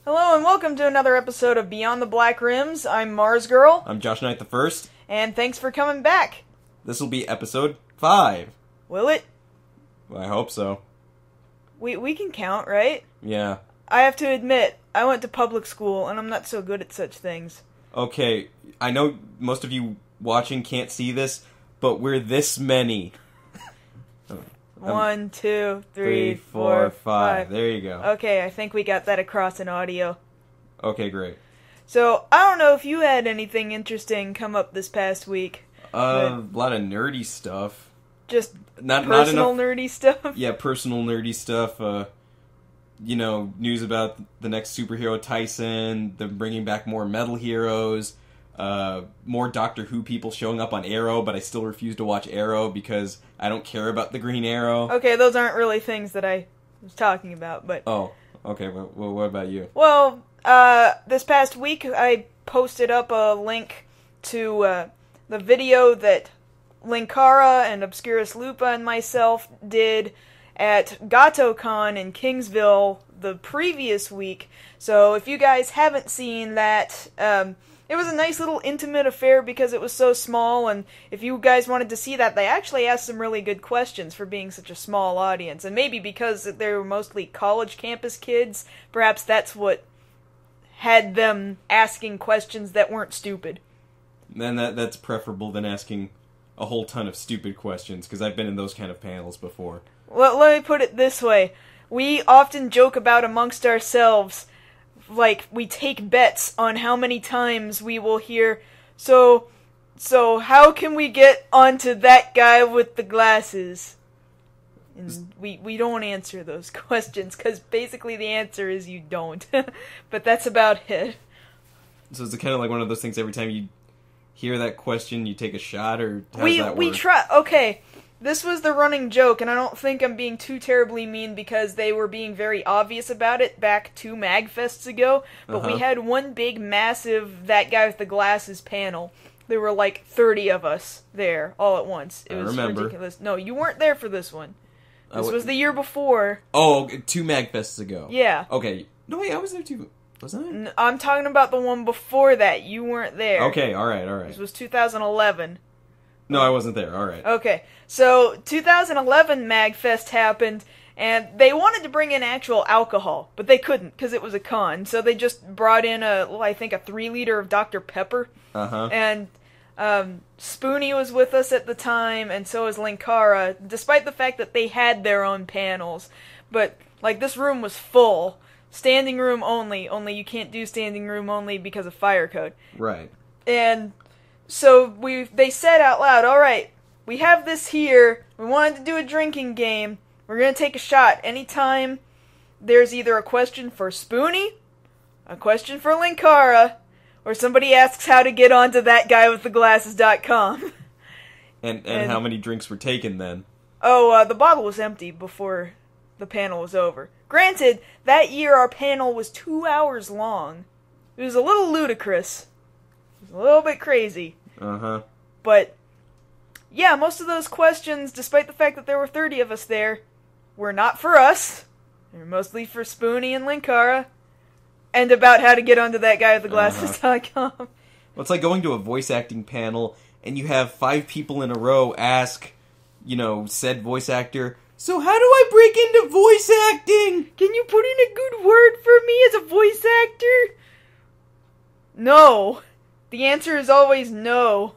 Hello and welcome to another episode of Beyond the Black Rims. I'm Mars Girl. I'm Josh Knight the First. And thanks for coming back. This will be episode 5. Will it? Well, I hope so. We can count, right? Yeah. I have to admit, I went to public school and I'm not so good at such things. Okay, I know most of you watching can't see this, but we're this many. 1, 2, 3, 4, 5. There you go. Okay, I think we got that across in audio. Okay, great. So, I don't know if you had anything interesting come up this past week. A lot of nerdy stuff. Just Not personal enough, nerdy stuff? Yeah, personal nerdy stuff. News about the next superhero Tyson, them bringing back more Metal Heroes, more Doctor Who people showing up on Arrow, but I still refuse to watch Arrow because I don't care about the Green Arrow. Okay, those aren't really things that I was talking about, but... Oh, okay, well, what about you? Well, this past week I posted up a link to the video that Linkara and Obscurus Lupa and myself did at GatoCon in Kingsville the previous week. So if you guys haven't seen that, it was a nice little intimate affair because it was so small, and if you guys wanted to see that, they actually asked some really good questions for being such a small audience. And maybe because they were mostly college campus kids, perhaps that's what had them asking questions that weren't stupid. And that's preferable than asking a whole ton of stupid questions, because I've been in those kind of panels before. Well, let me put it this way. We often joke about amongst ourselves, like, we take bets on how many times we will hear, so how can we get onto that guy with the glasses? And we don't answer those questions, because basically the answer is you don't. But that's about it. So is it kind of like one of those things every time you hear that question, you take a shot, or how does that work? We try, okay, this was the running joke, and I don't think I'm being too terribly mean because they were being very obvious about it back 2 MagFests ago, but we had one big, massive That Guy with the Glasses panel. There were like 30 of us there, all at once. It was ridiculous. No, you weren't there for this one. This was the year before. Oh, 2 MagFests ago. Yeah. Okay. No, wait, I was there too. Wasn't I? I'm talking about the one before that. You weren't there. Okay, alright. This was 2011. No, I wasn't there, alright. Okay, so 2011 MagFest happened, and they wanted to bring in actual alcohol, but they couldn't, because it was a con, so they just brought in I think a 3-liter of Dr. Pepper. And Spoonie was with us at the time, and so was Linkara, despite the fact that they had their own panels. But, like, this room was full. Standing room only you can't do standing room only because of fire code. Right. And so they said out loud, alright, we have this here, we wanted to do a drinking game, we're gonna take a shot anytime there's either a question for Spoonie, a question for Linkara, or somebody asks how to get onto thatguywiththeglasses.com. And how many drinks were taken then? Oh, the bottle was empty before the panel was over. Granted, that year our panel was 2 hours long. It was a little ludicrous. It was a little bit crazy. But, yeah, most of those questions, despite the fact that there were 30 of us there, were not for us. They were mostly for Spoonie and Linkara. And about how to get onto thatguywiththeglasses.com. Well, it's like going to a voice acting panel, and you have 5 people in a row ask, said voice actor, so how do I break into voice acting? Can you put in a good word for me as a voice actor? No. The answer is always no.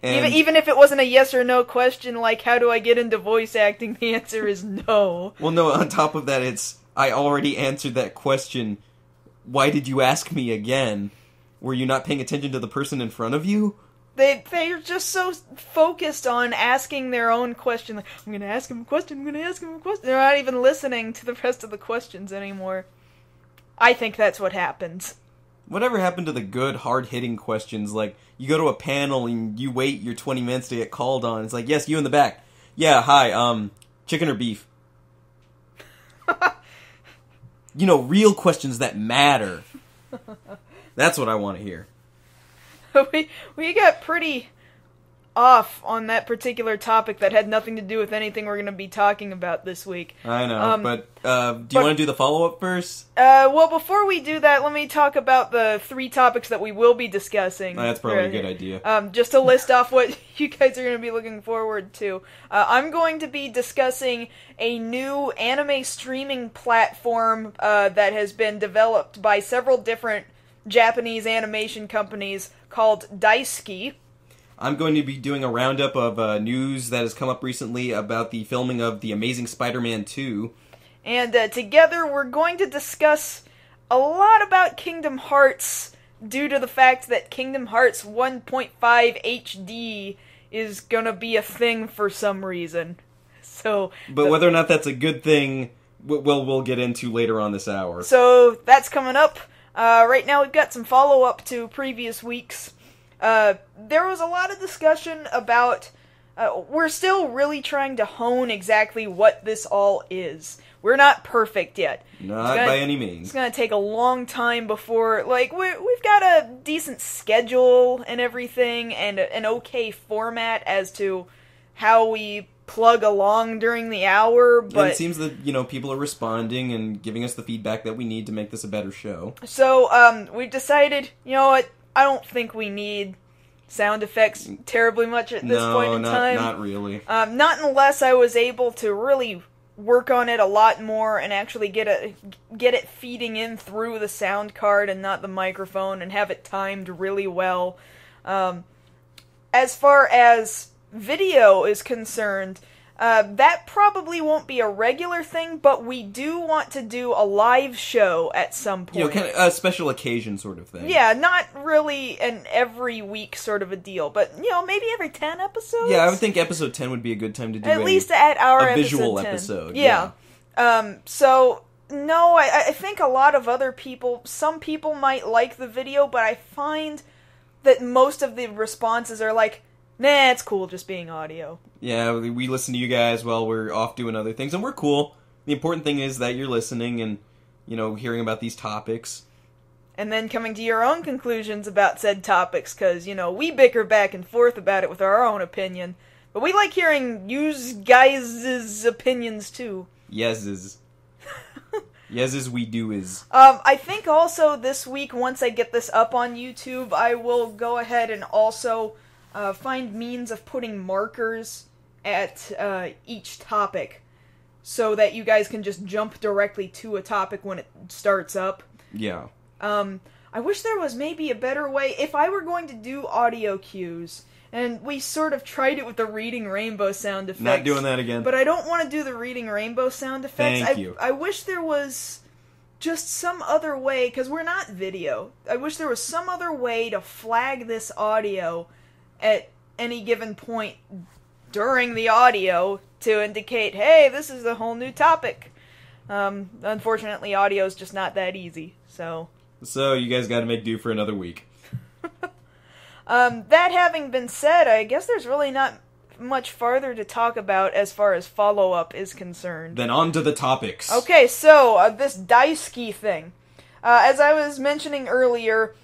Even if it wasn't a yes or no question, like how do I get into voice acting, the answer is no. Well, no, on top of that, it's, I already answered that question. Why did you ask me again? Were you not paying attention to the person in front of you? They're just so focused on asking their own question. Like, I'm gonna ask him a question, They're not even listening to the rest of the questions anymore. I think that's what happens. Whatever happened to the good, hard-hitting questions? Like, you go to a panel and you wait your 20 minutes to get called on. It's like, yes, you in the back. Yeah, hi, chicken or beef? Real questions that matter. That's what I want to hear. We got pretty off on that particular topic that had nothing to do with anything we're going to be talking about this week. I know, but do you want to do the follow-up first? Well, before we do that, let me talk about the 3 topics that we will be discussing. That's probably a good idea. Just to list off what you guys are going to be looking forward to. I'm going to be discussing a new anime streaming platform that has been developed by several different Japanese animation companies called Daisuki. I'm going to be doing a roundup of news that has come up recently about the filming of The Amazing Spider-Man 2. And together we're going to discuss a lot about Kingdom Hearts due to the fact that Kingdom Hearts 1.5 HD is gonna be a thing for some reason. But whether or not that's a good thing, we'll get into later on this hour. So that's coming up. Right now we've got some follow-up to previous weeks. There was a lot of discussion about, we're still really trying to hone exactly what this all is. We're not perfect yet. Not by any means. It's gonna take a long time before, we've got a decent schedule and everything, and an okay format as to how we plug along during the hour, but... And it seems that, people are responding and giving us the feedback that we need to make this a better show. So, we've decided, you know what, I don't think we need sound effects terribly much at this point in time. Not really. Not unless I was able to really work on it a lot more and actually get it feeding in through the sound card and not the microphone and have it timed really well. As far as video is concerned, that probably won't be a regular thing, but we do want to do a live show at some point. Kind of a special occasion sort of thing. Yeah, not really an every week sort of a deal, but, maybe every 10 episodes? Yeah, I would think episode 10 would be a good time to do at least at our a visual 10. episode. Yeah. So, no, I think a lot of other people, some people might like the video, but I find that most of the responses are like, nah, it's cool just being audio. Yeah, we listen to you guys while we're off doing other things, and we're cool. The important thing is that you're listening and, hearing about these topics. And then coming to your own conclusions about said topics, because, we bicker back and forth about it with our own opinion. But we like hearing you guys' opinions, too. Yeses. Yeses we do is. I think also this week, once I get this up on YouTube, I will go ahead and also... find means of putting markers at each topic so that you guys can just jump directly to a topic when it starts up. Yeah. I wish there was maybe a better way. If I were going to do audio cues, and we sort of tried it with the Reading Rainbow sound effects. Not doing that again. But I don't want to do the Reading Rainbow sound effects. Thank you. I wish there was just some other way, because we're not video. I wish there was some other way to flag this audio at any given point during the audio to indicate, hey, this is a whole new topic. Unfortunately, audio is just not that easy, so... So, you guys gotta make do for another week. That having been said, I guess there's really not much farther to talk about as far as follow-up is concerned. Then on to the topics. Okay, so, this Daisuki thing. As I was mentioning earlier,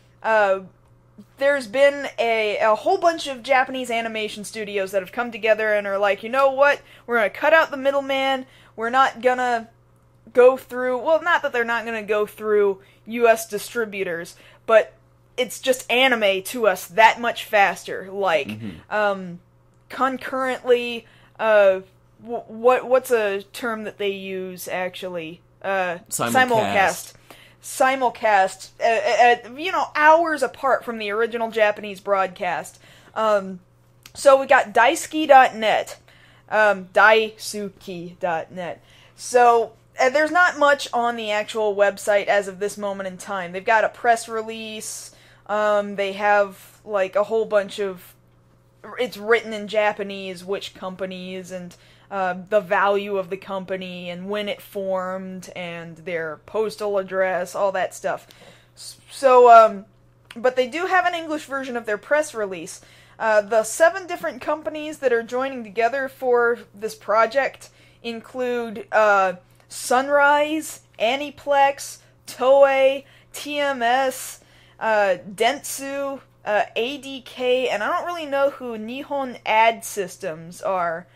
there's been a whole bunch of Japanese animation studios that have come together and are like, you know what, we're gonna cut out the middleman, we're not gonna go through, well, not that they're not gonna go through US distributors, but it's just anime to us that much faster, like, concurrently, what's a term that they use, actually? Simulcast. Simulcast, hours apart from the original Japanese broadcast. So we got Daisuki.net, Daisuki.net. So there's not much on the actual website as of this moment in time. They've got a press release. They have a whole bunch of. It's written in Japanese, which companies and. The value of the company and when it formed and their postal address, all that stuff. So, but they do have an English version of their press release. The 7 different companies that are joining together for this project include Sunrise, Aniplex, Toei, TMS, Dentsu, ADK, and I don't really know who Nihon Ad Systems are.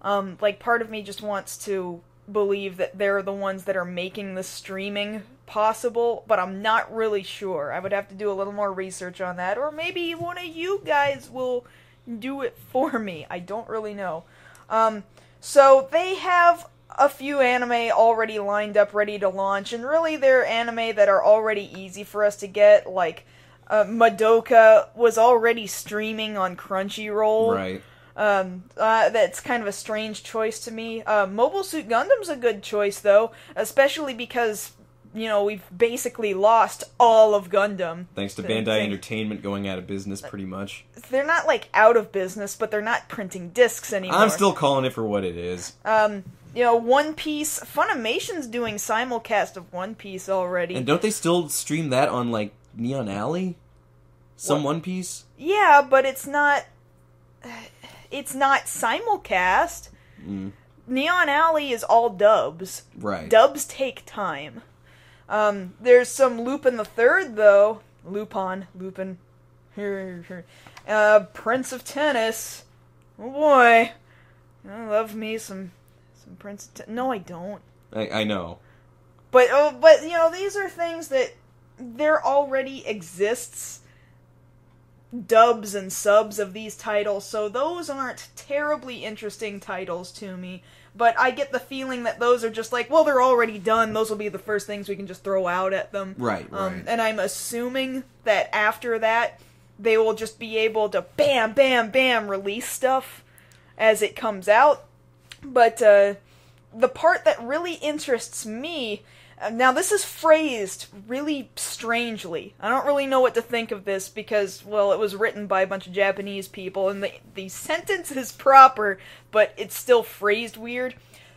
Like, part of me just wants to believe that they're the ones that are making the streaming possible, but I'm not really sure. I would have to do a little more research on that, or maybe one of you guys will do it for me. I don't really know. So they have a few anime already lined up, ready to launch, and really they're anime that are already easy for us to get, like Madoka was already streaming on Crunchyroll. Right. That's kind of a strange choice to me. Mobile Suit Gundam's a good choice, though, especially because, you know, we've basically lost all of Gundam. Thanks to Bandai Entertainment going out of business, pretty much. They're not, like, out of business, but they're not printing discs anymore. I'm still calling it for what it is. You know, One Piece, Funimation's doing simulcast of One Piece already. And don't they still stream that on, like, Neon Alley? One Piece? Yeah, but it's not simulcast. Neon Alley is all dubs. Right. Dubs take time. There's some Lupin the Third, though. Lupin. Prince of Tennis. Oh boy. I love me some Prince of Tennis. No, I don't. I know. But, you know, these are things that there already exists dubs and subs of these titles, so those aren't terribly interesting titles to me, but I get the feeling that those are just like, well, they're already done, those will be the first things we can just throw out at them. Right. And I'm assuming that after that, they will just be able to bam, bam, bam, release stuff as it comes out. But, the part that really interests me, now this is phrased really strangely. I don't really know what to think of this because, well, it was written by a bunch of Japanese people, and the sentence is proper, but it's still phrased weird.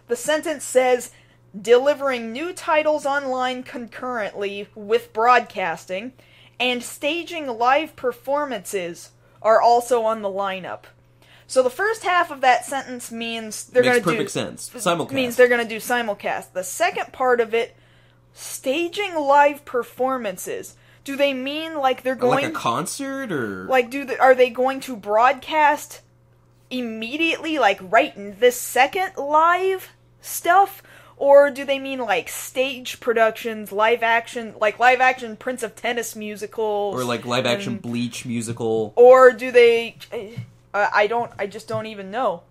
The sentence says, delivering new titles online concurrently with broadcasting, and staging live performances are also on the lineup. So the first half of that sentence means they're going to do... Makes perfect sense. Simulcast. Means they're going to do simulcast. The second part of it, staging live performances. Do they mean like they're going... Like a concert, or... Like, are they going to broadcast immediately, like right in this second, live stuff? Or do they mean like stage productions, live action Prince of Tennis musicals? Or like live action Bleach musical? Or do they... I just don't even know.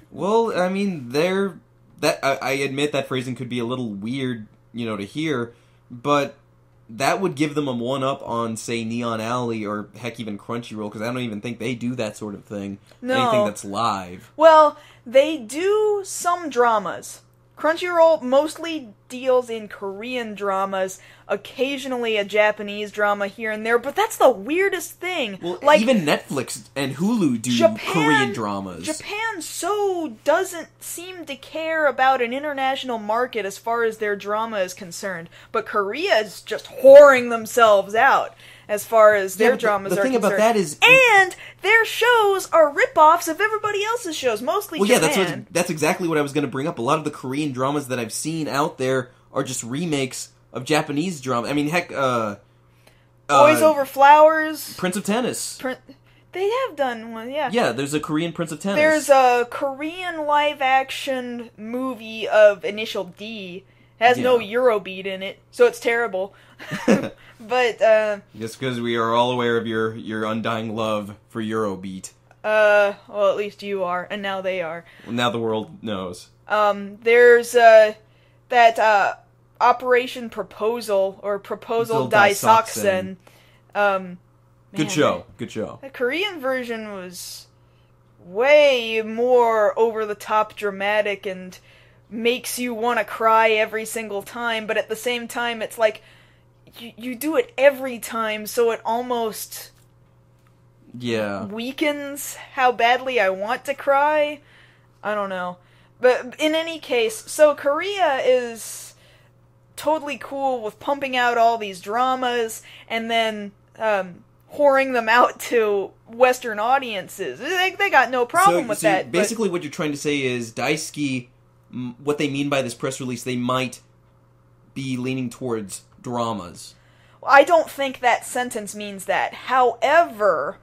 Well, I mean, I admit that phrasing could be a little weird, you know, to hear, but that would give them a one-up on, say, Neon Alley or, heck, even Crunchyroll, because I don't even think they do that sort of thing. No. Anything that's live. Well, they do some dramas. Crunchyroll mostly deals in Korean dramas, occasionally a Japanese drama here and there, but that's the weirdest thing. Well, like, even Netflix and Hulu do Korean dramas. Japan so doesn't seem to care about an international market as far as their drama is concerned, but Korea is just whoring themselves out as far as their dramas are concerned. The thing about that is... And their shows are rip-offs of everybody else's shows, mostly Japan. Yeah, that's exactly what I was going to bring up. A lot of the Korean dramas that I've seen out there are just remakes of Japanese drama. I mean, heck, Boys Over Flowers. Prince of Tennis. They have done one, yeah. Yeah, there's a Korean Prince of Tennis. There's a Korean live-action movie of Initial D. It has no Eurobeat in it, so it's terrible. But, just because we are all aware of your undying love for Eurobeat. Well, at least you are, and now they are. Well, now the world knows. There's, that, Operation Proposal, or Proposal Daisaksen. Good show. Good show. The Korean version was way more over-the-top dramatic and makes you want to cry every single time, but at the same time, it's like, you do it every time, so it almost weakens how badly I want to cry. I don't know. But in any case, so Korea is totally cool with pumping out all these dramas and then whoring them out to Western audiences. They got no problem with that. Basically what you're trying to say is Daisuke, what they mean by this press release, they might be leaning towards dramas. I don't think that sentence means that. However,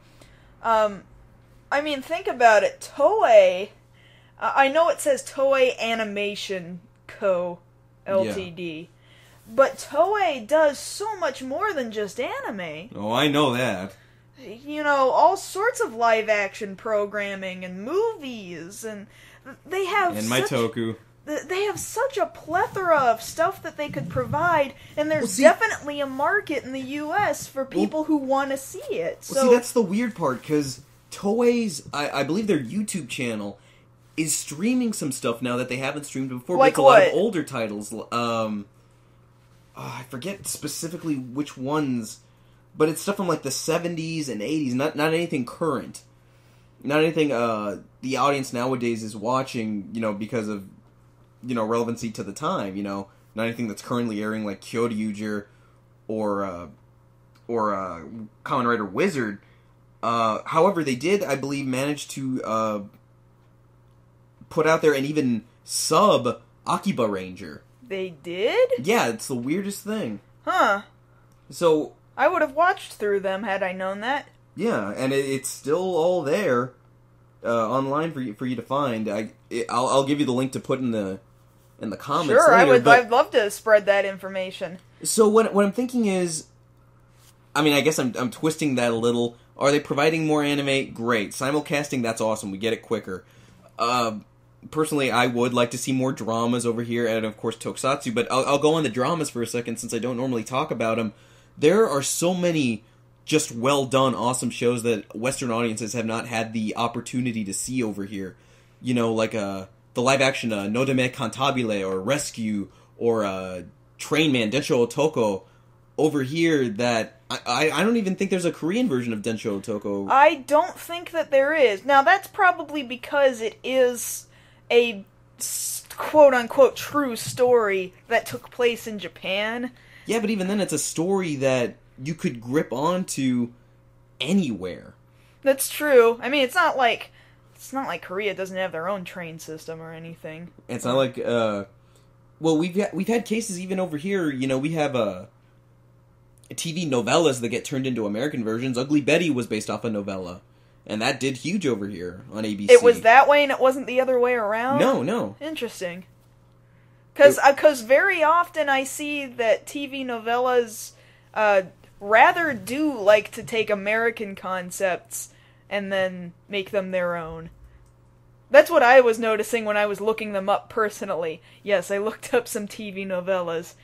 I mean, think about it. Toei, I know it says Toei Animation Co. Ltd. But Toei does so much more than just anime. Oh, I know that. You know, all sorts of live-action programming and movies, and they have And Maitoku. They have such a plethora of stuff that they could provide, and there's definitely a market in the U.S. for people who want to see it. Well, see, that's the weird part, because Toei's, I believe their YouTube channel is streaming some stuff now that they haven't streamed before. Like a lot of older titles. I forget specifically which ones, but it's stuff from like the 70s and 80s, not anything current. Not anything the audience nowadays is watching, because of, relevancy to the time, not anything that's currently airing like Kyoryuger or Kamen Rider Wizard. However, they did, I believe, manage to put out there and even sub Akiba Ranger. They did? Yeah, it's the weirdest thing. Huh. So I would have watched through them had I known that. Yeah, and it's still all there online for you to find. I'll give you the link to put in the comments. Sure, later, I'd love to spread that information. So what I'm thinking is, I mean, I guess I'm twisting that a little. Are they providing more anime? Great. Simulcasting, that's awesome. We get it quicker. Personally, I would like to see more dramas over here, and of course Tokusatsu, but I'll go on the dramas for a second since I don't normally talk about them. There are so many just well-done, awesome shows that Western audiences have not had the opportunity to see over here. Like the live-action Nodeme Cantabile, or Rescue, or Train Man, Densho Otoko, over here that I don't even think there's a Korean version of Densho Otoko. I don't think that there is. Now, that's probably because it is a quote-unquote true story that took place in Japan. Yeah, but even then, it's a story that you could grip onto anywhere. That's true. I mean, it's not like Korea doesn't have their own train system or anything. It's not like well, we've had cases even over here. We have TV novellas that get turned into American versions. Ugly Betty was based off a novella, and that did huge over here on ABC. It was that way, and it wasn't the other way around? No. Interesting. Because very often I see that TV novellas rather do like to take American concepts and then make them their own. That's what I was noticing when I was looking them up personally. Yes, I looked up some TV novellas.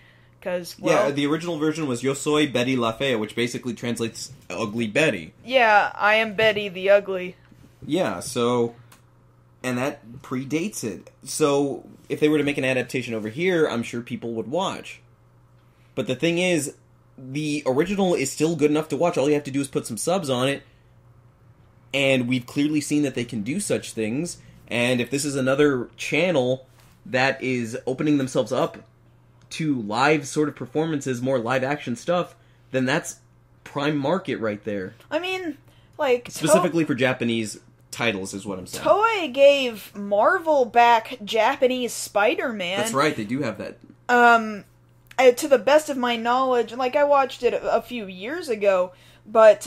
Yeah, the original version was Yo Soy Betty La Fea, which basically translates Ugly Betty. Yeah, I am Betty the Ugly. Yeah, so... And that predates it. So, if they were to make an adaptation over here, I'm sure people would watch. But the thing is, the original is still good enough to watch. All you have to do is put some subs on it. And we've clearly seen that they can do such things. And if this is another channel that is opening themselves up to live sort of performances, more live action stuff, then that's prime market right there. I mean, like... Specifically for Japanese titles is what I'm saying. Toei gave Marvel back Japanese Spider-Man. That's right, they do have that. To the best of my knowledge, like, I watched it a few years ago, but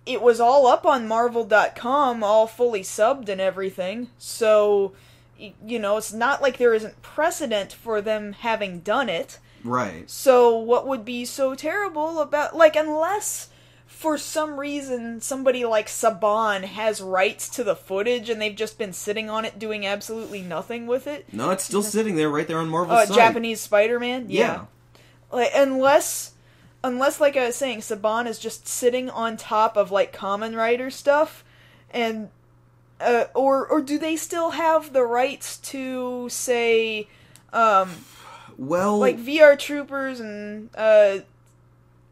it was all up on Marvel.com, all fully subbed and everything, so... it's not like there isn't precedent for them having done it. Right. So what would be so terrible about... unless for some reason somebody like Saban has rights to the footage and they've just been sitting on it doing absolutely nothing with it. No, it's still sitting there right there on Marvel's site. Japanese Spider-Man? Yeah. Unless, like I was saying, Saban is just sitting on top of, Kamen Rider stuff, and... or do they still have the rights to, say, VR Troopers and,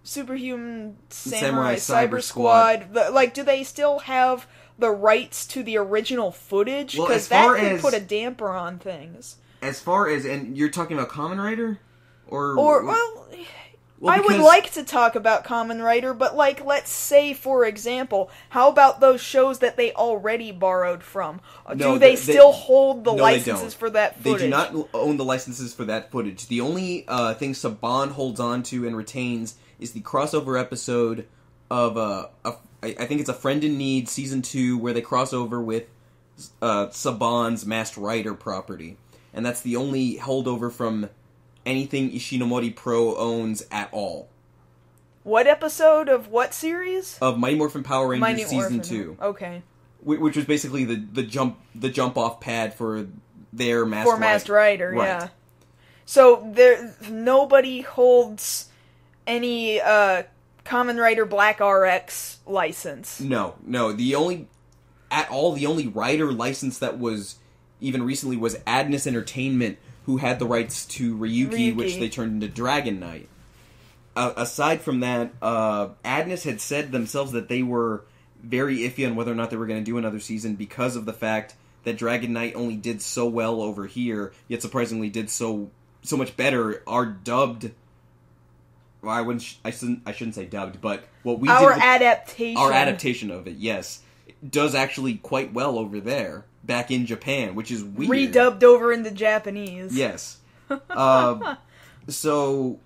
Superhuman Samurai Cyber Squad? Do they still have the rights to the original footage? Because that could put a damper on things. As far as, and you're talking about Kamen Rider? Well, I would because- like to talk about Kamen Rider, but, like, let's say, for example, how about those shows that they already borrowed from? No, Do they still hold the no, they licenses don't. for that They footage? do not own the licenses for that footage. The only thing Saban holds on to and retains is the crossover episode of I think it's A Friend in Need Season 2, where they cross over with Saban's Masked Rider property. And that's the only holdover from anything Ishinomori Pro owns at all. What episode of what series? Of Mighty Morphin Power Rangers Mighty Season Morphin. 2. Okay. Which was basically the jump off pad for their Masked Rider. Masked Rider, Right. yeah. So nobody holds any Kamen Rider Black RX license. No. The only Rider license that was even recently was Adness Entertainment, who had the rights to Ryuki, which they turned into Dragon Knight. Aside from that, Adness had said themselves that they were very iffy on whether or not they were going to do another season because of the fact that Dragon Knight only did so well over here, yet surprisingly did so much better. Our dubbed... Well, I shouldn't say dubbed, but what we Our did... adaptation. Our adaptation of it, yes, does actually quite well over there, back in Japan, which is weird. Redubbed over into Japanese. Yes. So,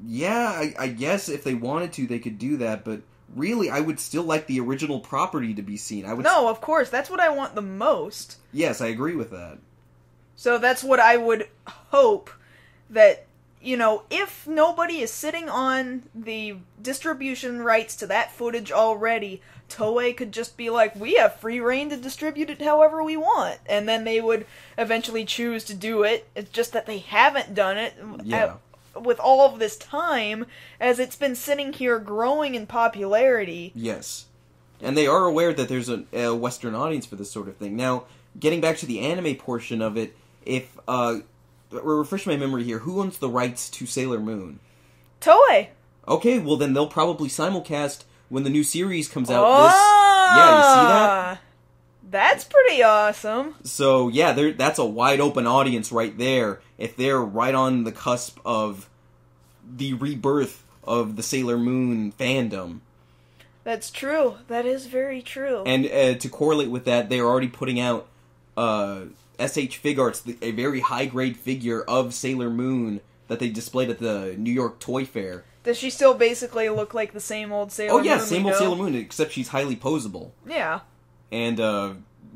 yeah, I guess if they wanted to, they could do that, but really, I would still like the original property to be seen. No, of course, that's what I want the most. Yes, I agree with that. So that's what I would hope that, if nobody is sitting on the distribution rights to that footage already, Toei could just be like, we have free reign to distribute it however we want. And then they would eventually choose to do it. It's just that they haven't done it with all of this time, as it's been sitting here growing in popularity. Yes. And they are aware that there's a Western audience for this sort of thing. Now, getting back to the anime portion of it, if, refresh my memory here, who owns the rights to Sailor Moon? Toei! Okay, well then they'll probably simulcast when the new series comes out. Oh! Yeah, you see that? That's pretty awesome. So, yeah, that's a wide open audience right there, if they're right on the cusp of the rebirth of the Sailor Moon fandom. That's true. That is very true. And to correlate with that, they're already putting out SH Figuarts, a very high-grade figure of Sailor Moon that they displayed at the New York Toy Fair. Does she still basically look like the same old Sailor Moon? Oh yeah, same old Sailor Moon, except she's highly posable. Yeah. And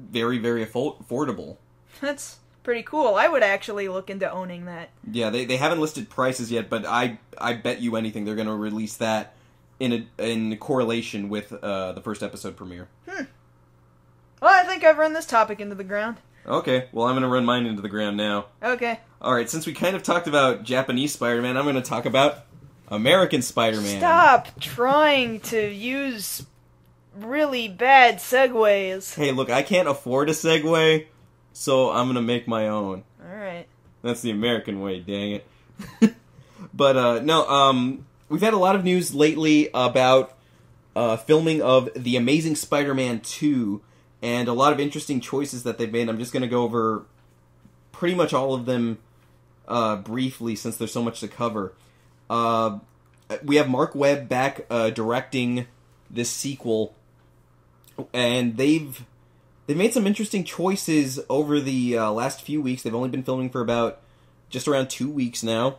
very, very affordable. That's pretty cool. I would actually look into owning that. Yeah, they haven't listed prices yet, but I bet you anything they're going to release that in correlation with the first episode premiere. Well, I think I've run this topic into the ground. Okay, well I'm going to run mine into the ground now. Okay. Alright, since we kind of talked about Japanese Spider-Man, I'm going to talk about American Spider-Man. Stop trying to use really bad segues. Hey, look, I can't afford a segue, so I'm going to make my own. Alright. That's the American way, dang it. But, no, we've had a lot of news lately about filming of The Amazing Spider-Man 2, and a lot of interesting choices that they've made. I'm just going to go over pretty much all of them briefly, since there's so much to cover. We have Mark Webb back directing this sequel, and they've made some interesting choices over the last few weeks. They've only been filming for about just around 2 weeks now.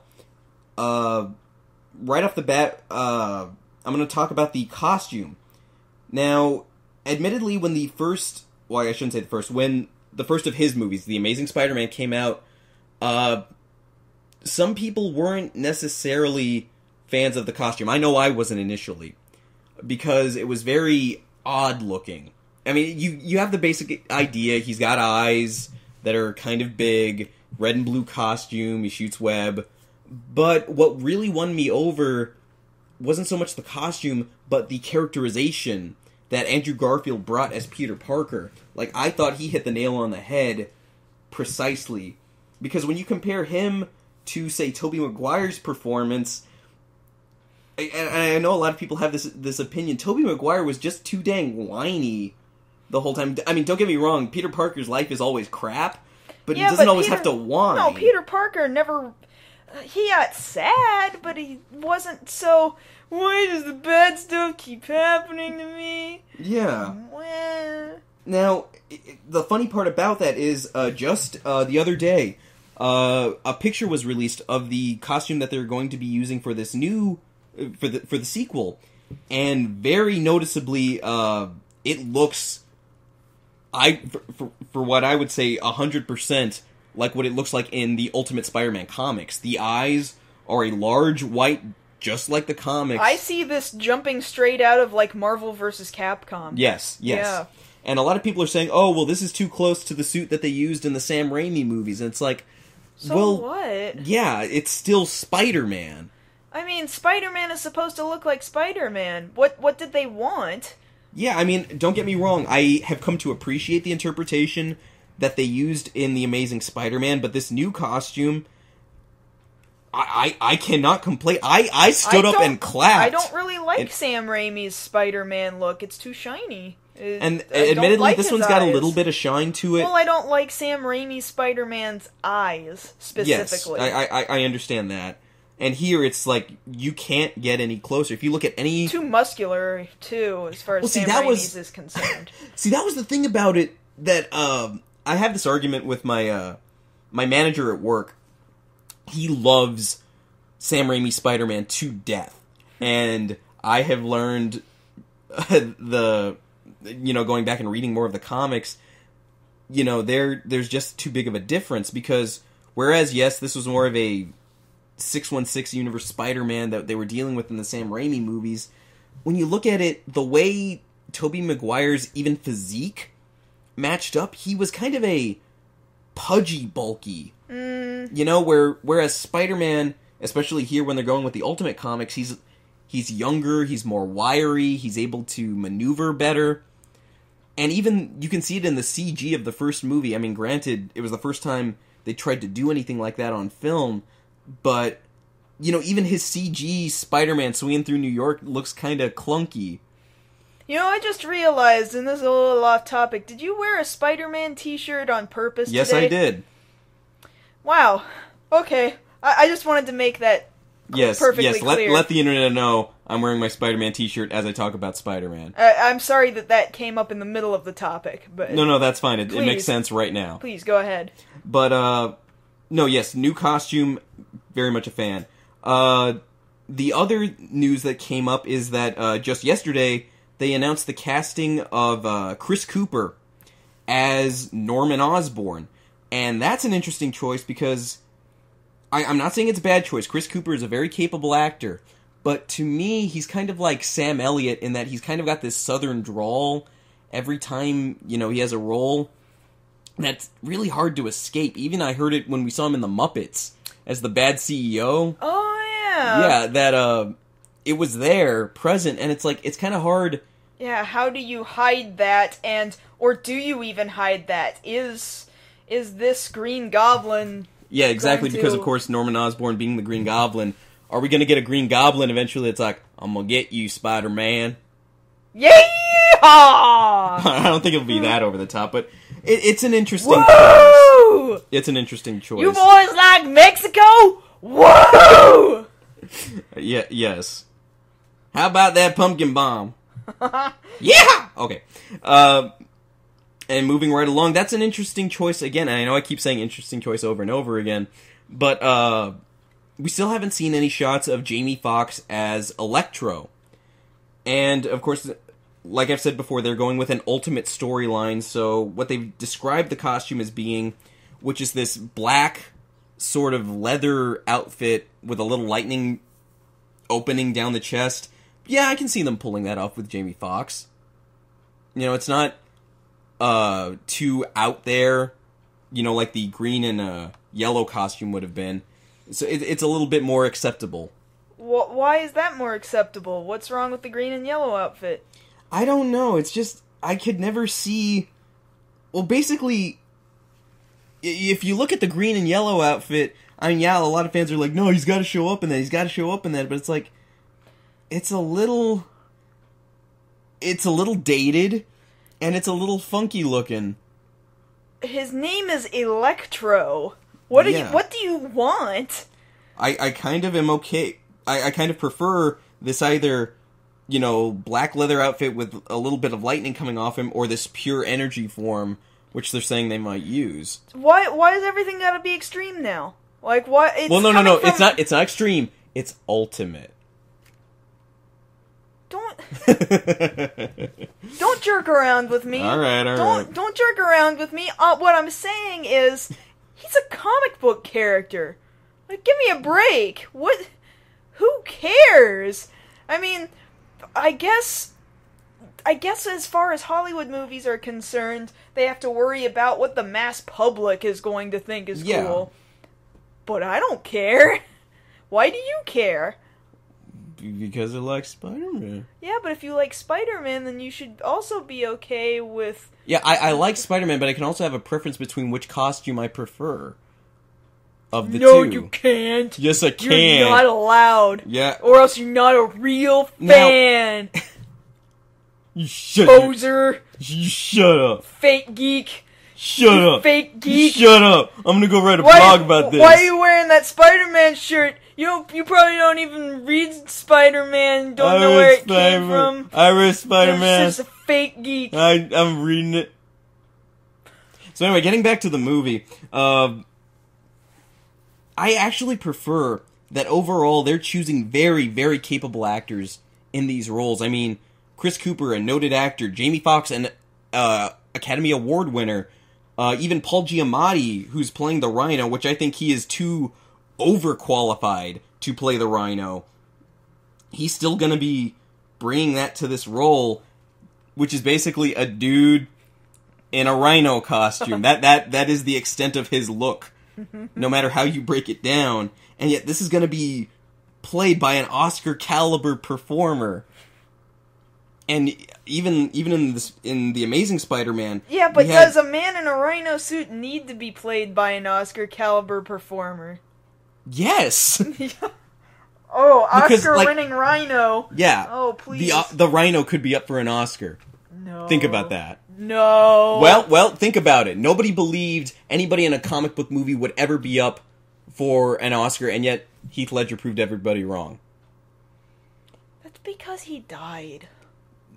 Right off the bat, I'm going to talk about the costume. Now, admittedly, when the first of his movies, The Amazing Spider-Man, came out, some people weren't necessarily fans of the costume. I know I wasn't initially, because it was very odd looking. I mean, you have the basic idea. He's got eyes that are kind of big, red and blue costume, he shoots web. But what really won me over wasn't so much the costume, but the characterization that Andrew Garfield brought as Peter Parker. Like, I thought he hit the nail on the head precisely. Because when you compare him to, say, Tobey Maguire's performance, and I know a lot of people have this opinion, Tobey Maguire was just too dang whiny the whole time. I mean, don't get me wrong, Peter Parker's life is always crap, but he doesn't always have to whine. No, Peter Parker never he got sad, but he wasn't so, why does the bad stuff keep happening to me? Yeah. Well, Now, the funny part about that is, just the other day, a picture was released of the costume that they're going to be using for this new, for the sequel, and very noticeably, it looks, for what I would say, 100% like what it looks like in the Ultimate Spider-Man comics. The eyes are a large white, just like the comics. I see this jumping straight out of, like, Marvel vs. Capcom. Yes. Yeah. And a lot of people are saying, oh, well, this is too close to the suit that they used in the Sam Raimi movies. And it's like, So well, what? yeah, it's still Spider-Man. I mean, Spider-Man is supposed to look like Spider-Man. What did they want? Yeah, I mean, don't get me wrong. I have come to appreciate the interpretation that they used in The Amazing Spider-Man, but this new costume, I cannot complain. I stood up and clapped. I don't really like Sam Raimi's Spider-Man look. It's too shiny. And I don't admittedly, like this his one's got a eyes. little bit of shine to it. Well, I don't like Sam Raimi's Spider-Man's eyes, specifically. Yes, I understand that. And here, it's like, you can't get any closer. If you look at any... Too muscular, too, as far as Sam Raimi's is concerned. See, that was the thing about it, that, I have this argument with my manager at work. He loves Sam Raimi's Spider-Man to death. And I have learned going back and reading more of the comics, there's just too big of a difference, because whereas, yes, this was more of a 616 universe Spider-Man that they were dealing with in the Sam Raimi movies, when you look at it, the way Tobey Maguire's even physique matched up, he was kind of a pudgy, bulky. Whereas Spider-Man, especially here when they're going with the Ultimate Comics, he's younger, he's more wiry, he's able to maneuver better. And even, you can see it in the CG of the first movie. I mean, granted, it was the first time they tried to do anything like that on film, but, even his CG Spider-Man swinging through New York looks kind of clunky. I just realized, and this is a little off topic, did you wear a Spider-Man t-shirt on purpose Yes, today? I did. Wow. Okay. I just wanted to make that perfectly clear. Let the internet know I'm wearing my Spider-Man t-shirt as I talk about Spider-Man. I'm sorry that came up in the middle of the topic, but... No, that's fine. It makes sense right now. Please, go ahead. But, new costume, very much a fan. The other news that came up is that, just yesterday, they announced the casting of, Chris Cooper as Norman Osborn. And that's an interesting choice because I'm not saying it's a bad choice. Chris Cooper is a very capable actor. But to me, he's kind of like Sam Elliott in that he's kind of got this southern drawl every time, he has a role. That's really hard to escape. Even I heard it when we saw him in The Muppets as the bad CEO. Oh, yeah. Yeah, that, it was there, present, and it's like, it's kind of hard. Yeah, how do you hide that, or do you even hide that? Is this Green Goblin... Yeah, exactly, because of course Norman Osborn being the Green Goblin, are we gonna get a Green Goblin eventually that's like, I'm gonna get you, Spider-Man? Yeehaw! I don't think it'll be that over the top, but it's an interesting Woo! choice. It's an interesting choice. You boys like Mexico? Woo! Yes. How about that pumpkin bomb? Yeah! Okay. And moving right along, that's an interesting choice again. And I know I keep saying interesting choice over and over again, but we still haven't seen any shots of Jamie Foxx as Electro. And, of course, like I've said before, they're going with an ultimate storyline, so what they've described the costume as being, which is this black sort of leather outfit with a little lightning opening down the chest. Yeah, I can see them pulling that off with Jamie Foxx. It's not too out there, like the green and yellow costume would have been. So it's a little bit more acceptable. Why is that more acceptable? What's wrong with the green and yellow outfit? I don't know. It's just, I could never see... Well, basically, if you look at the green and yellow outfit, I mean, yeah, a lot of fans are like, no, he's got to show up in that, but it's like, it's a little dated, and it's a little funky looking. His name is Electro. What do you want? I kind of am okay. I kind of prefer this either, black leather outfit with a little bit of lightning coming off him, or this pure energy form, which they're saying they might use. Why is everything gotta be extreme now? Like, what? It's well, no. It's not extreme. It's ultimate. Don't jerk around with me. All right. Don't jerk around with me. What I'm saying is, he's a comic book character. Like, give me a break. What? Who cares? I mean, I guess as far as Hollywood movies are concerned, they have to worry about what the mass public is going to think is cool. But I don't care. Why do you care? Because I like Spider-Man. Yeah, but if you like Spider-Man, then you should also be okay with... Yeah, I like Spider-Man, but I can also have a preference between which costume I prefer. Of the two. No, you can't. Yes, I can. You're not allowed. Yeah. Or else you're not a real fan. You shut Poser. up. You shut up. Fake geek. Shut up. Fake geek. Shut up. I'm gonna go write a blog about this. Why are you wearing that Spider-Man shirt? You probably don't even read Spider-Man. Don't know where it came from. I read Spider-Man. You're just a fake geek. I'm reading it. So anyway, getting back to the movie, I actually prefer that overall they're choosing very, very capable actors in these roles. I mean, Chris Cooper, a noted actor, Jamie Foxx, an Academy Award winner, even Paul Giamatti, who's playing the Rhino, which I think he is too overqualified to play the Rhino. He's still going to be bringing that to this role, which is basically a dude in a rhino costume. That is the extent of his look, no matter how you break it down. And yet this is going to be played by an Oscar caliber performer. And even in the Amazing Spider-Man, yeah, but does a man in a rhino suit need to be played by an Oscar caliber performer? Yes. Oh, Oscar-winning Rhino. Yeah. Oh, please. The Rhino could be up for an Oscar. No. Think about that. No. Well, think about it. Nobody believed anybody in a comic book movie would ever be up for an Oscar, and yet Heath Ledger proved everybody wrong. That's because he died.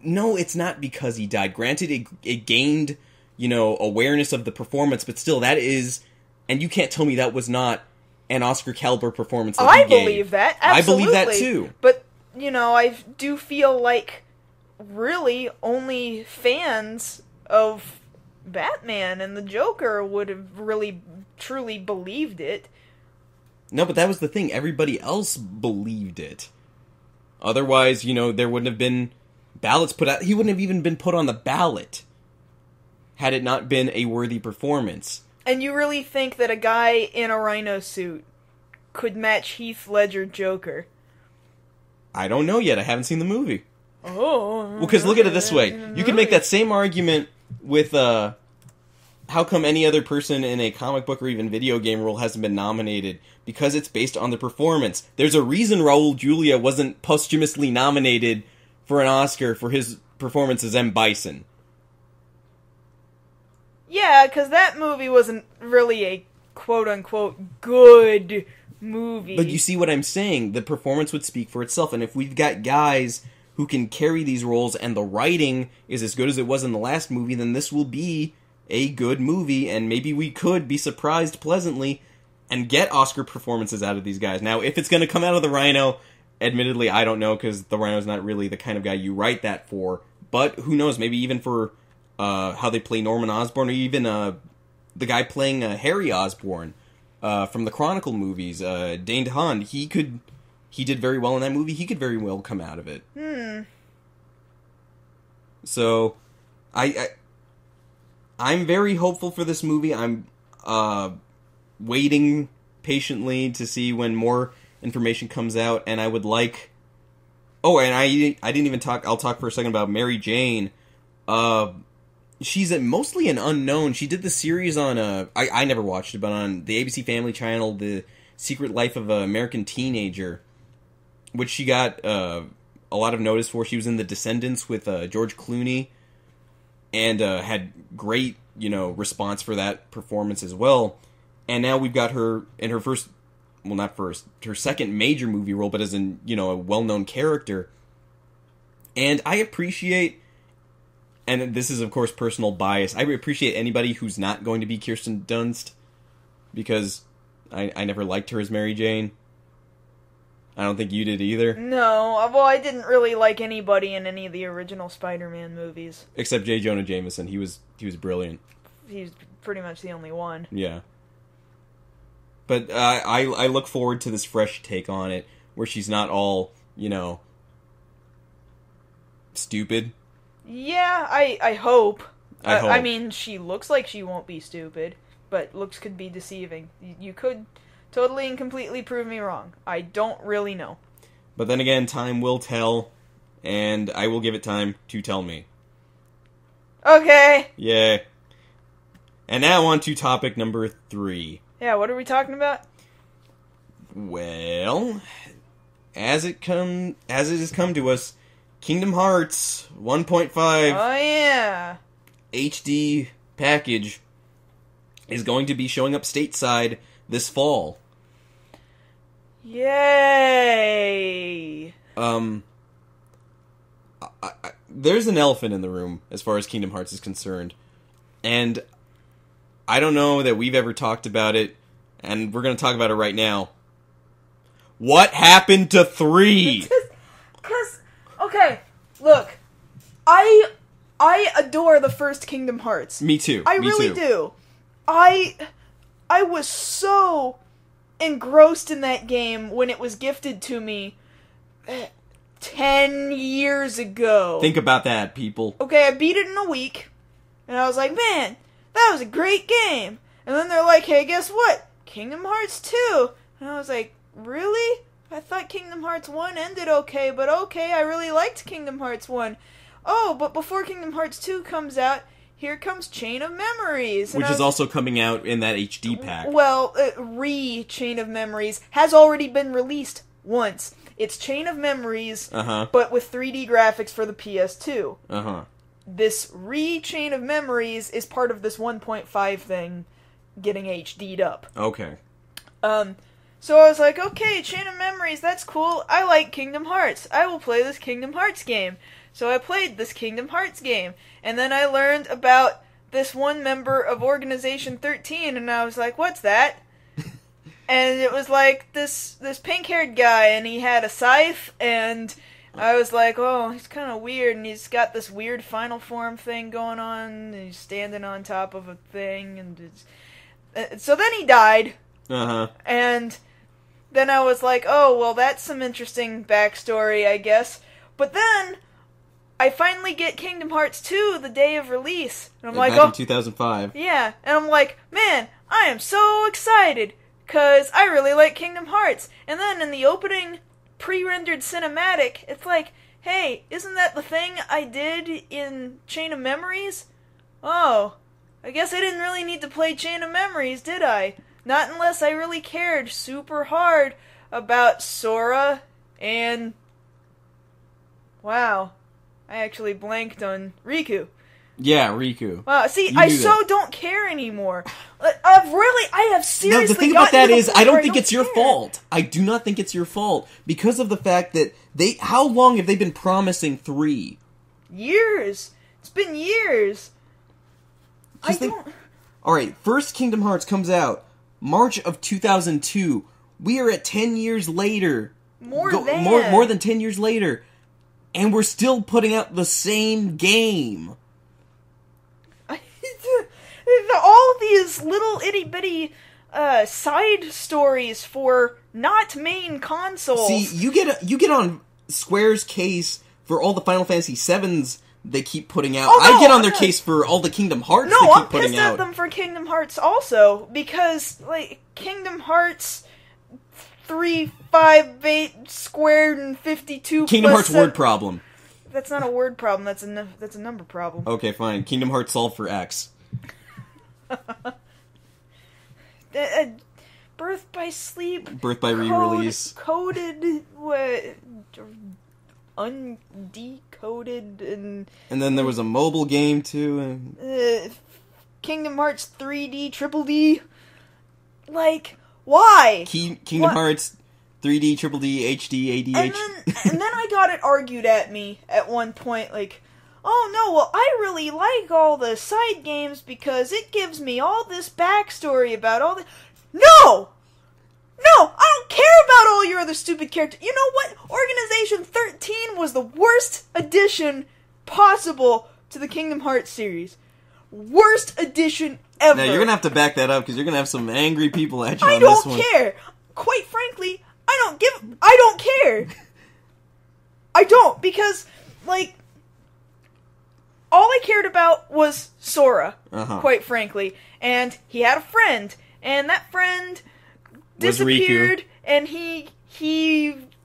No, it's not because he died. Granted, it gained, awareness of the performance, but still, that is... And you can't tell me that was not an Oscar caliber performance that he gave. I believe that. Absolutely. I believe that too. But, I do feel like really only fans of Batman and the Joker would have really truly believed it. No, but that was the thing. Everybody else believed it. Otherwise, there wouldn't have been ballots put out. He wouldn't have even been put on the ballot had it not been a worthy performance. And you really think that a guy in a rhino suit could match Heath Ledger Joker? I don't know yet. I haven't seen the movie. Oh. Well, because look at it this way. You can make that same argument with, how come any other person in a comic book or even video game role hasn't been nominated? Because it's based on the performance. There's a reason Raul Julia wasn't posthumously nominated for an Oscar for his performance as M. Bison. Yeah, because that movie wasn't really a quote-unquote good movie. But you see what I'm saying? The performance would speak for itself, and if we've got guys who can carry these roles and the writing is as good as it was in the last movie, then this will be a good movie, and maybe we could be surprised pleasantly and get Oscar performances out of these guys. Now, if it's going to come out of the Rhino, admittedly, I don't know, because the Rhino's not really the kind of guy you write that for, but who knows, maybe even for how they play Norman Osborn, or even the guy playing Harry Osborn from the Chronicle movies, Dane DeHaan, he did very well in that movie. He could very well come out of it. So, I'm very hopeful for this movie. I'm waiting patiently to see when more information comes out, and I would like... Oh, and I didn't even talk... I'll talk for a second about Mary Jane. She's mostly an unknown. She did the series on... I never watched it, but on the ABC Family Channel, The Secret Life of an American Teenager, which she got a lot of notice for. She was in The Descendants with George Clooney, and had great, response for that performance as well. And now we've got her in her first well, not first, her second major movie role, but as in, a well-known character. And I appreciate, and this is, of course, personal bias, I appreciate anybody who's not going to be Kirsten Dunst, because I never liked her as Mary Jane. I don't think you did either. No, well, I didn't really like anybody in any of the original Spider-Man movies. Except J. Jonah Jameson. He was brilliant. He's pretty much the only one. Yeah. But I look forward to this fresh take on it, where she's not all, stupid. Yeah, I hope. I hope. I mean, she looks like she won't be stupid, but looks could be deceiving. You could totally and completely prove me wrong. I don't really know. But then again, time will tell, and I will give it time to tell me. Okay. Yeah. And now on to topic number 3. Yeah, what are we talking about? Well, as it has come to us, Kingdom Hearts 1.5 Oh yeah. HD package is going to be showing up stateside this fall. Yay! There's an elephant in the room as far as Kingdom Hearts is concerned, and I don't know that we've ever talked about it, and we're going to talk about it right now. What happened to 3? Okay, look, I adore the first Kingdom Hearts. Me too. I really do. I was so engrossed in that game when it was gifted to me 10 years ago. Think about that, people. Okay, I beat it in a week, and I was like, man, that was a great game. And then they're like, hey, guess what? Kingdom Hearts 2. And I was like, really? I thought Kingdom Hearts 1 ended okay, but okay, I really liked Kingdom Hearts 1. Oh, but before Kingdom Hearts 2 comes out, here comes Chain of Memories. Which is also coming out in that HD pack. Well, Chain of Memories has already been released once. It's Chain of Memories, but with 3D graphics for the PS2. This Chain of Memories is part of this 1.5 thing getting HD'd up. Okay. So I was like, okay, Chain of Memories, that's cool. I like Kingdom Hearts. I will play this Kingdom Hearts game. So I played this Kingdom Hearts game. And then I learned about this one member of Organization 13, and I was like, what's that? And it was like this pink-haired guy, and he had a scythe, and I was like, oh, he's kind of weird, and he's got this weird Final Form thing going on, and he's standing on top of a thing, and so then he died. And then I was like, oh, well, that's some interesting backstory, I guess. But then I finally get Kingdom Hearts 2 the day of release. And I'm like, back in 2005. Yeah. And I'm like, man, I am so excited. Because I really like Kingdom Hearts. And then in the opening pre-rendered cinematic, it's like, hey, isn't that the thing I did in Chain of Memories? Oh, I guess I didn't really need to play Chain of Memories, did I? Not unless I really cared super hard about Sora and... Wow. I actually blanked on Riku. Yeah, Riku. Wow, see, I so don't care anymore. I have seriously. No, the thing about that is, I don't think it's your fault. I do not think it's your fault because of the fact that how long have they been promising 3? Years. It's been years. All right, first Kingdom Hearts comes out March of 2002. We are at 10 years later. More than 10 years later, and we're still putting out the same game. All these little itty-bitty side stories for not main consoles. See, you get on Square's case for all the Final Fantasy VIIs they keep putting out. I get on their case for all the Kingdom Hearts they keep putting out. No, I'm pissed at them for Kingdom Hearts also, because, like, Kingdom Hearts 3, 5, 8 squared and 52 Kingdom Hearts word problem. That's not a word problem, that's a number problem. Okay, fine. Kingdom Hearts solved for X. Birth by Sleep. Birth by re-release. Coded, undecoded, and then there was a mobile game too. Kingdom Hearts 3D Triple D. Like, Why? Kingdom What? Hearts 3D, Triple D, HD, ADH. And then I got it argued at me at one point, like, oh no, well, I really like all the side games because it gives me all this backstory about all the... No! No! I don't care about all your other stupid characters. You know what? Organization 13 was the worst addition possible to the Kingdom Hearts series. Worst addition ever. Now, you're going to have to back that up because you're going to have some angry people at you I on this one. don't care. Quite frankly, I don't care. I don't, because, like, all I cared about was Sora, quite frankly. And he had a friend, and that friend disappeared, and he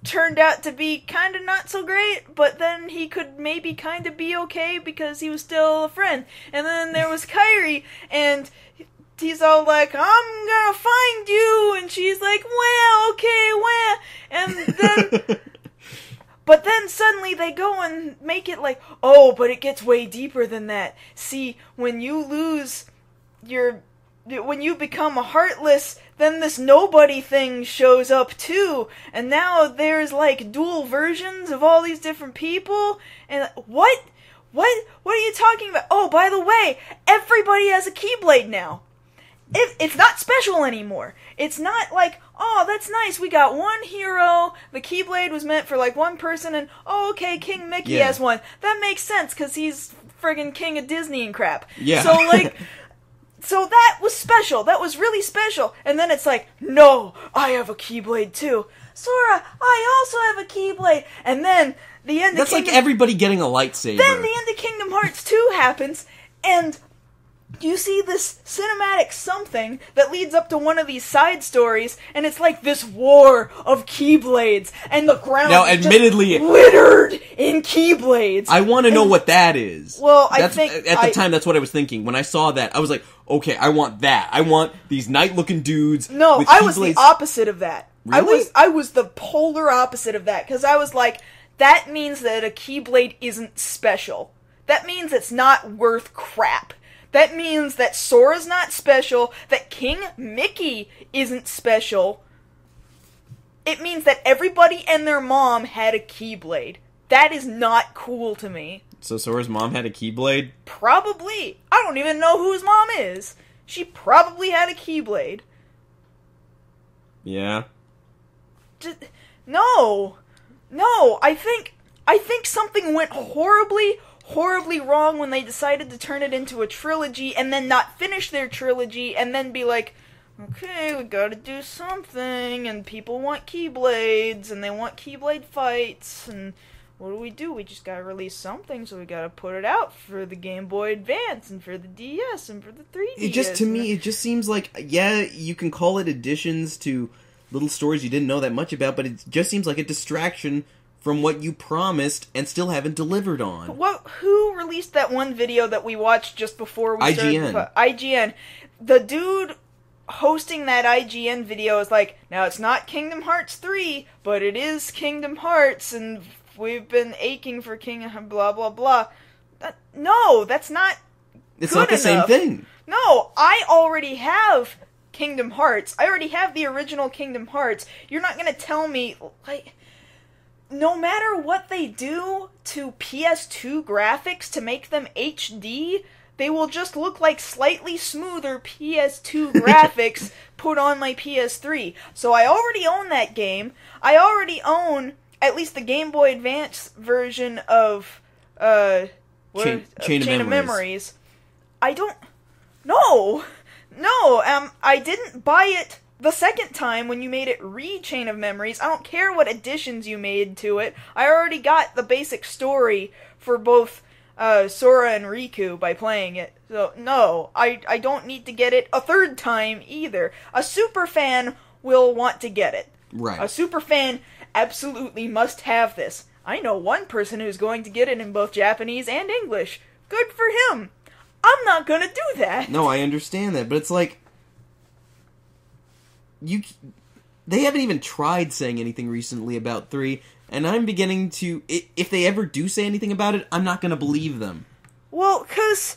turned out to be kind of not so great, but then he could maybe kind of be okay because he was still a friend. And then there was Kairi, and he's all like, I'm gonna find you, and she's like, well, okay, well, and then... But then suddenly they go and make it like, oh, but it gets way deeper than that. See, when you when you become a Heartless, then this nobody thing shows up too. And now there's like dual versions of all these different people. And what? What are you talking about? Oh, by the way, everybody has a Keyblade now. It's not special anymore. It's not like, oh, that's nice, we got one hero, the Keyblade was meant for, like, one person, and, oh, okay, King Mickey has one. That makes sense, because he's friggin' king of Disney and crap. Yeah. So, like, so that was special. That was really special. And then it's like, no, I have a Keyblade, too. Sora, I also have a Keyblade. And then the end That's of Kingdom... like everybody getting a lightsaber. Then the end of Kingdom Hearts 2 happens, and... you see this cinematic something that leads up to one of these side stories, and it's like this war of Keyblades, and the ground now, is admittedly, just littered in Keyblades. I want to know what that is. Well, I that's, think... At the time, that's what I was thinking. When I saw that, I was like, okay, I want that. I want these knight-looking dudes No, with I was the Keyblades. opposite of that. Really? I was the polar opposite of that, because I was like, that means that a Keyblade isn't special. That means it's not worth crap. That means that Sora's not special, that King Mickey isn't special. It means that everybody and their mom had a Keyblade. That is not cool to me. So Sora's mom had a Keyblade? Probably. I don't even know who his mom is. She probably had a Keyblade. Yeah. No, I think something went horribly wrong when they decided to turn it into a trilogy and then not finish their trilogy and then be like, okay, we gotta do something, and people want Keyblades, and they want Keyblade fights, and what do? We just gotta release something, so we gotta put it out for the Game Boy Advance, and for the DS, and for the 3DS. It just seems like, yeah, you can call it additions to little stories you didn't know that much about, but it just seems like a distraction from what you promised and still haven't delivered on. Who released that one video that we watched just before we IGN. started? IGN. The dude hosting that IGN video is like, now it's not Kingdom Hearts 3, but it is Kingdom Hearts, and we've been aching for blah blah blah. No, that's not It's good not the same enough. thing. No, I already have Kingdom Hearts. I already have the original Kingdom Hearts. You're not gonna tell me, like... No matter what they do to PS2 graphics to make them HD, they will just look like slightly smoother PS2 graphics put on my PS3. So I already own that game. I already own at least the Game Boy Advance version of Chain of Memories. I don't... No! I didn't buy it the second time when you made it Chain of Memories. I don't care what additions you made to it. I already got the basic story for both Sora and Riku by playing it. So, no, I don't need to get it a third time either. A super fan will want to get it. Right. A super fan absolutely must have this. I know one person who's going to get it in both Japanese and English. Good for him. I'm not gonna do that. No, I understand that, but it's like... They haven't even tried saying anything recently about 3, and I'm beginning to... If they ever do say anything about it, I'm not going to believe them. Well, because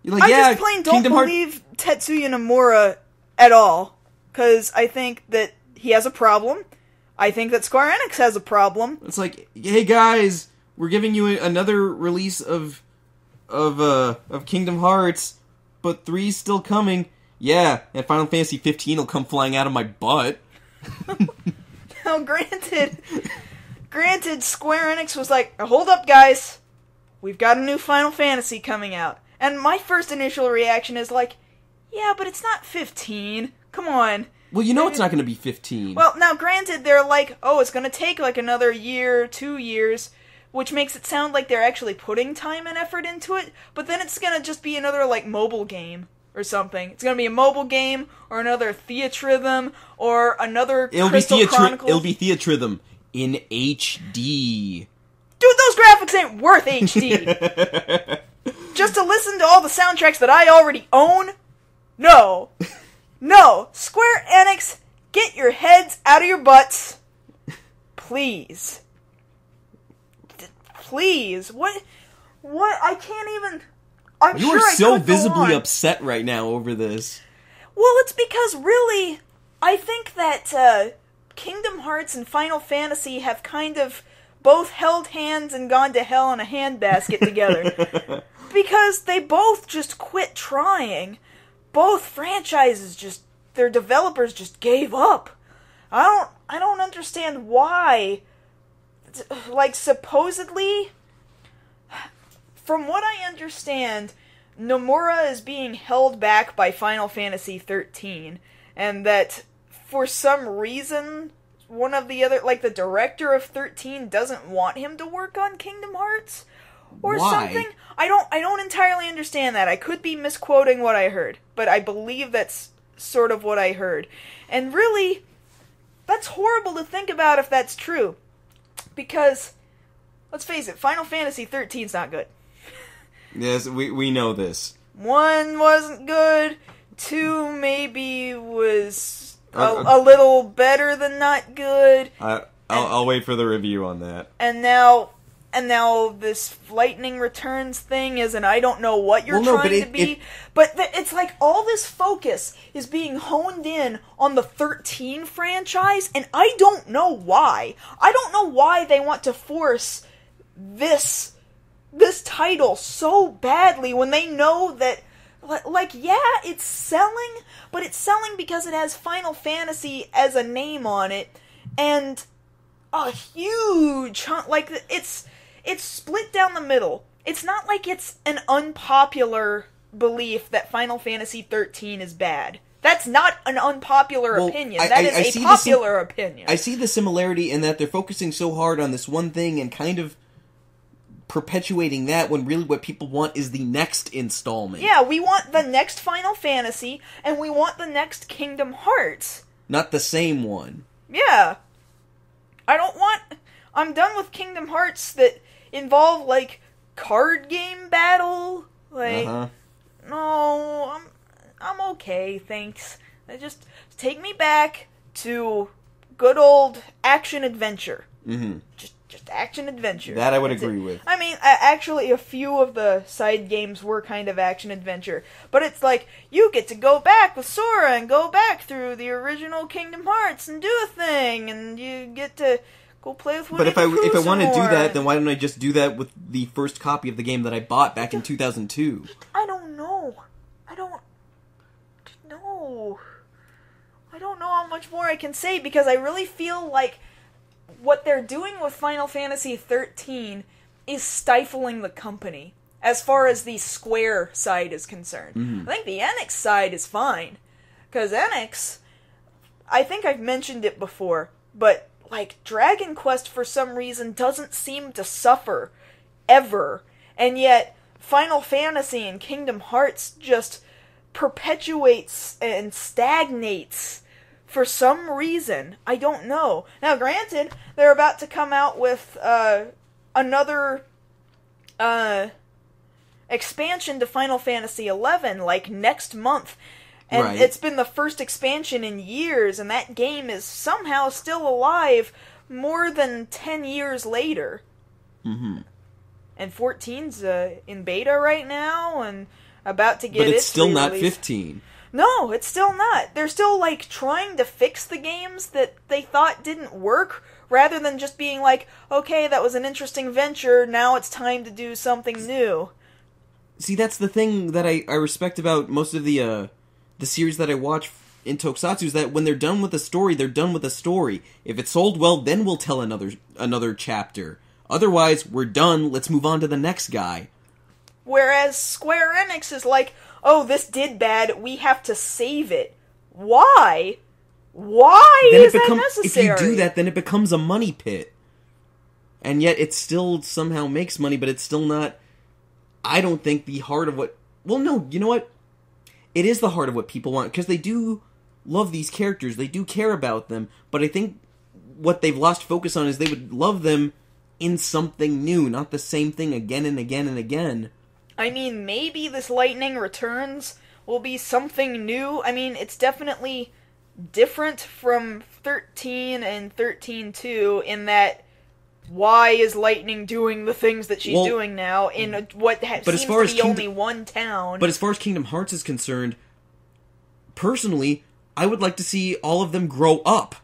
You're like, I yeah, just plain don't Kingdom Hearts... believe Tetsuya Nomura at all. because I think that he has a problem. I think that Square Enix has a problem. It's like, hey guys, we're giving you another release of Kingdom Hearts, but 3's still coming. Yeah, and Final Fantasy 15 will come flying out of my butt. Now, granted, Square Enix was like, hold up, guys. We've got a new Final Fantasy coming out. And my first initial reaction is like, yeah, but it's not 15. Come on. Well, you know it's not going to be 15. Well, now, granted, they're like, oh, it's going to take like another year, 2 years, which makes it sound like they're actually putting time and effort into it, but then it's going to just be another, like, mobile game or something. It's going to be a mobile game, or another Theatrhythm, or another Crystal Chronicles. It'll be Theatrhythm in HD. Dude, those graphics ain't worth HD! Just to listen to all the soundtracks that I already own? No. No. Square Enix, get your heads out of your butts. Please. Please. What? I can't even... You are so visibly upset right now over this. Well, it's because, really, I think that Kingdom Hearts and Final Fantasy have kind of both held hands and gone to hell in a handbasket together. Because they both just quit trying. Both franchises just... their developers just gave up. I don't understand why. Like, supposedly... From what I understand, Nomura is being held back by Final Fantasy XIII, and that for some reason, one of the other, like the director of 13 doesn't want him to work on Kingdom Hearts, or something. I don't entirely understand that. I could be misquoting what I heard, but I believe that's sort of what I heard. And really, that's horrible to think about if that's true, because, let's face it, Final Fantasy XIII's not good. Yes, we know this. 1 wasn't good. 2 maybe was a little better than not good. I'll wait for the review on that. And now this Lightning Returns thing is, and I don't know what you're trying to be. But it's like all this focus is being honed in on the 13 franchise, and I don't know why. I don't know why they want to force this title so badly when they know that, like, yeah, it's selling, but it's selling because it has Final Fantasy as a name on it, and a huge chunk, like, it's split down the middle. It's not like it's an unpopular belief that Final Fantasy XIII is bad. That's not an unpopular opinion. That is a popular opinion. I see the similarity in that they're focusing so hard on this one thing and kind of perpetuating that when really what people want is the next installment. Yeah, we want the next Final Fantasy, and we want the next Kingdom Hearts. Not the same one. Yeah. I'm done with Kingdom Hearts that involve, like, card game battle. Like, no, I'm okay, thanks. Just take me back to good old action-adventure. Mm-hmm. Just action-adventure. That I would agree with. I mean, actually, a few of the side games were kind of action-adventure. But it's like, you get to go back with Sora and go back through the original Kingdom Hearts and do a thing, and you get to go play with Winnie the Pooh. But if I want to do that, then why don't I just do that with the first copy of the game that I bought back in 2002? I don't know. I don't know how much more I can say, because I really feel like what they're doing with Final Fantasy XIII is stifling the company, as far as the Square side is concerned. Mm-hmm. I think the Enix side is fine, because Enix, I think I've mentioned it before, but, like, Dragon Quest for some reason doesn't seem to suffer, ever, and yet Final Fantasy and Kingdom Hearts just perpetuates and stagnates for some reason. I don't know. Now, granted, they're about to come out with another expansion to Final Fantasy XI, like, next month. And It's been the first expansion in years, and that game is somehow still alive more than 10 years later. Mm-hmm. And 14's in beta right now, and about to get But it's still not re-release. 15. No, it's still not. They're still, like, trying to fix the games that they thought didn't work, rather than just being like, okay, that was an interesting venture, now it's time to do something new. See, that's the thing that I respect about most of the series that I watch in Tokusatsu, is that when they're done with a story, they're done with a story. If it sold well, then we'll tell another chapter. Otherwise, we're done, let's move on to the next guy. Whereas Square Enix is like, oh, this did bad, we have to save it. Why? Why is that necessary? If you do that, then it becomes a money pit. And yet it still somehow makes money, but it's still not, I don't think, the heart of what... Well, no, you know what? It is the heart of what people want, because they do love these characters, they do care about them, but I think what they've lost focus on is they would love them in something new, not the same thing again and again and again. I mean, maybe this Lightning Returns will be something new. I mean, it's definitely different from 13 and 13-2 in that why is Lightning doing the things that she's doing now in what seems to be only one town? But as far as Kingdom Hearts is concerned, personally, I would like to see all of them grow up.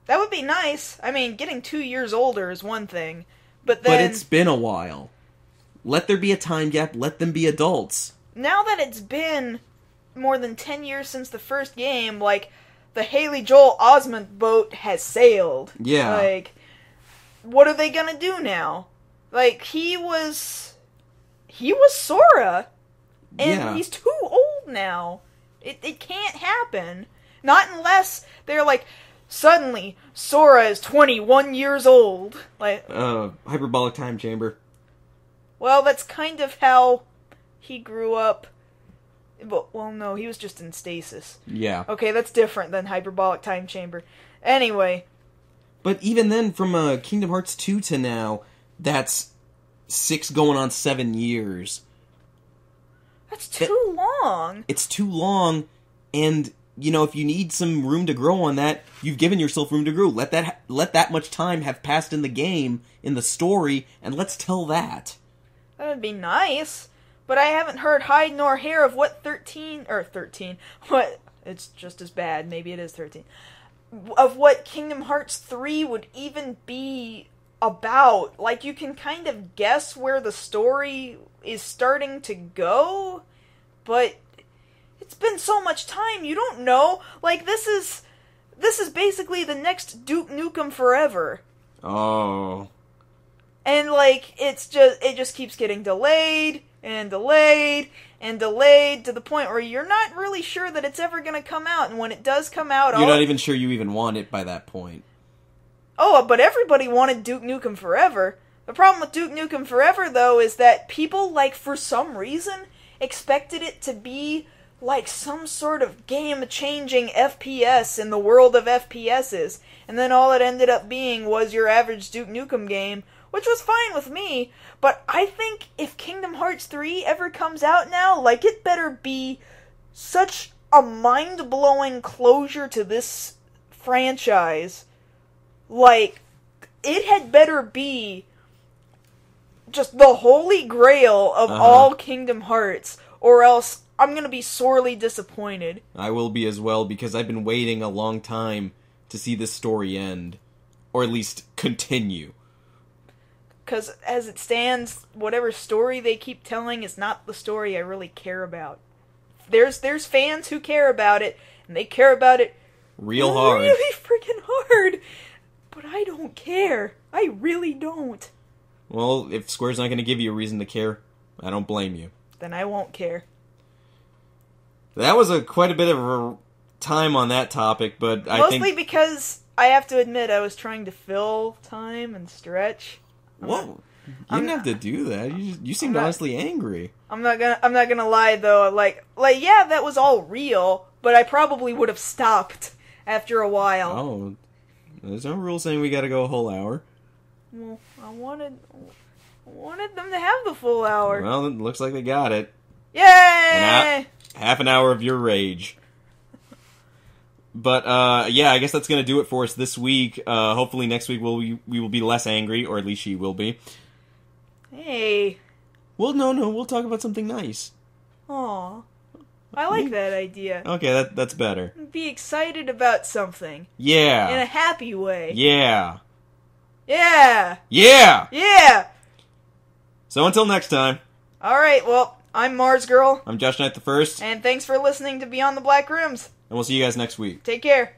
That would be nice. I mean, getting 2 years older is one thing, but then... But it's been a while. Let there be a time gap, let them be adults. Now that it's been more than 10 years since the first game, like, the Haley Joel Osment boat has sailed. Yeah. Like, what are they gonna do now? Like, he was Sora, and he's too old now. It can't happen. Not unless they're like, suddenly, Sora is 21 years old. Like, hyperbolic time chamber. Well, that's kind of how he grew up. Well, no, he was just in stasis. Yeah. Okay, that's different than hyperbolic time chamber. Anyway. But even then, from Kingdom Hearts 2 to now, that's 6 going on 7 years. That's too long. It's too long, and, you know, if you need some room to grow on that, you've given yourself room to grow. Let that much time have passed in the game, in the story, and let's tell that. That would be nice. But I haven't heard hide nor hair of what it's just as bad, maybe it is 13, of what Kingdom Hearts 3 would even be about. Like, you can kind of guess where the story is starting to go, but it's been so much time, you don't know. Like, this is basically the next Duke Nukem Forever. Oh. And, like, it just keeps getting delayed, and delayed, and delayed, to the point where you're not really sure that it's ever going to come out, and when it does come out... You're not even sure you even want it by that point. Oh, but everybody wanted Duke Nukem Forever. The problem with Duke Nukem Forever, though, is that people, like, for some reason, expected it to be like some sort of game-changing FPS in the world of FPSs, and then all it ended up being was your average Duke Nukem game, which was fine with me, but I think if Kingdom Hearts 3 ever comes out now, like, it better be such a mind-blowing closure to this franchise. Like, it had better be just the holy grail of all Kingdom Hearts, or else I'm gonna be sorely disappointed. I will be as well, because I've been waiting a long time to see this story end, or at least continue. Because as it stands, whatever story they keep telling is not the story I really care about. There's fans who care about it, and they care about it real hard. Really freaking hard. But I don't care. I really don't. Well, if Square's not going to give you a reason to care, I don't blame you. Then I won't care. That was quite a bit of a time on that topic, but Mostly because, I have to admit, I was trying to fill time and stretch. Whoa! You didn't have to do that. You seemed honestly angry. I'm not gonna lie though. Like yeah, that was all real, but I probably would have stopped after a while. Oh, there's no rule saying we got to go a whole hour. Well, I wanted them to have the full hour. Well, it looks like they got it. Yay! Half an hour of your rage. But, yeah, I guess that's going to do it for us this week. Hopefully next week we will be less angry, or at least she will be. Hey. Well, no, we'll talk about something nice. Aw. I like that idea. Okay, that's better. Be excited about something. Yeah. In a happy way. Yeah. Yeah! Yeah! Yeah! So until next time, Alright, well, I'm Mars Girl, I'm Josh Knight the First, and thanks for listening to Beyond the Black Rooms. and we'll see you guys next week. Take care.